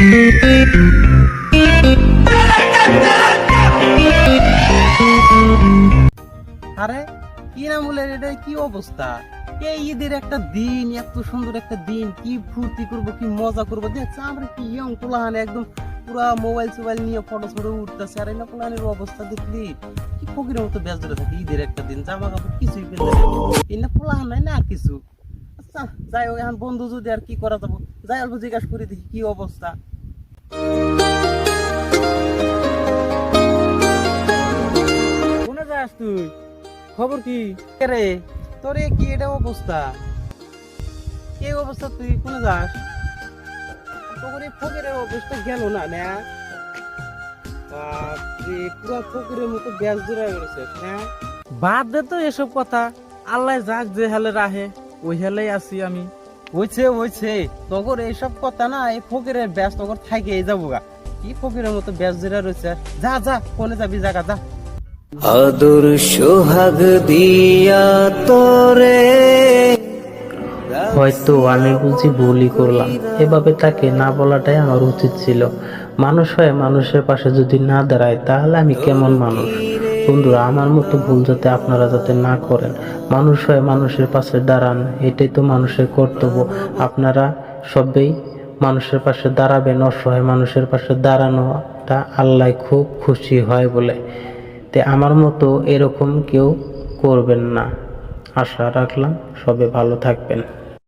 আরে কি নাম বলে, এটা কি অবস্থা? এই ঈদের একটা দিন, এত সুন্দর একটা দিন, কি ফুর্তি করবো, কি মজা করবো। দেখছে আমরা কি ইয়ং পোলাহান একদম পুরা মোবাইল সোবাইল নিয়ে ফটো ফটো উঠতেছে। আর এই পোলাহানের অবস্থা দেখলি কি ফকিরের মতো ব্যস্ত থাকে। ঈদের একটা দিন জামা কাপড় কিছুই ফেলতে এই না, পোলাহান নাই না আর কিছু। আচ্ছা যাই হোক, এখন বন্ধু যদি আর কি করা যাবো, যাই অল্প জিজ্ঞাসা করে দেখি কি অবস্থা। কোনে যাস তুই? খবর কি রে তোর? কি এটা অবস্থা? কি অবস্থা? তুই কোনে যাস? তোর এই ফকিরের অবস্থা গেল না না? বাপরে, পুরা ফকিরের মতো ব্যাস জোড়া গেছে। হ্যাঁ বাদ দে তো এসব কথা। আল্লাহ যাক যে হালে রাহে ওই হালেই আছি আমি। হইছে তখন এইসব কথা না, এই ফকিরের ব্যাস তখন থাকে যাবো গা। কি ফকিরের মতো ব্যাস জোড়া রয়েছে। যা যা, কোনে যাবি জায়গা যা। আদর সোহাগ দিয়া তোরে। হয়তো আমি বুঝি ভুলই করলাম, এভাবে তাকে না বলাটাই আমার উচিত ছিল। মানুষ হয়ে মানুষের পাশে যদি না দাঁড়ায় তাহলে আমি কেমন মানুষ? বন্ধুরা, আমার মতো ভুল যাতে আপনারা যাতে না করেন, মানুষ হয়ে মানুষের পাশে দাঁড়ান, এটাই তো মানুষের কর্তব্য। আপনারা সবাই মানুষের পাশে দাঁড়াবেন, অসহায় মানুষের পাশে দাঁড়ানোটা আল্লাহ খুব খুশি হয় বলে। তে আমার মতো এরকম কেউ করবেন না, আশা রাখলাম সবে ভালো থাকবেন।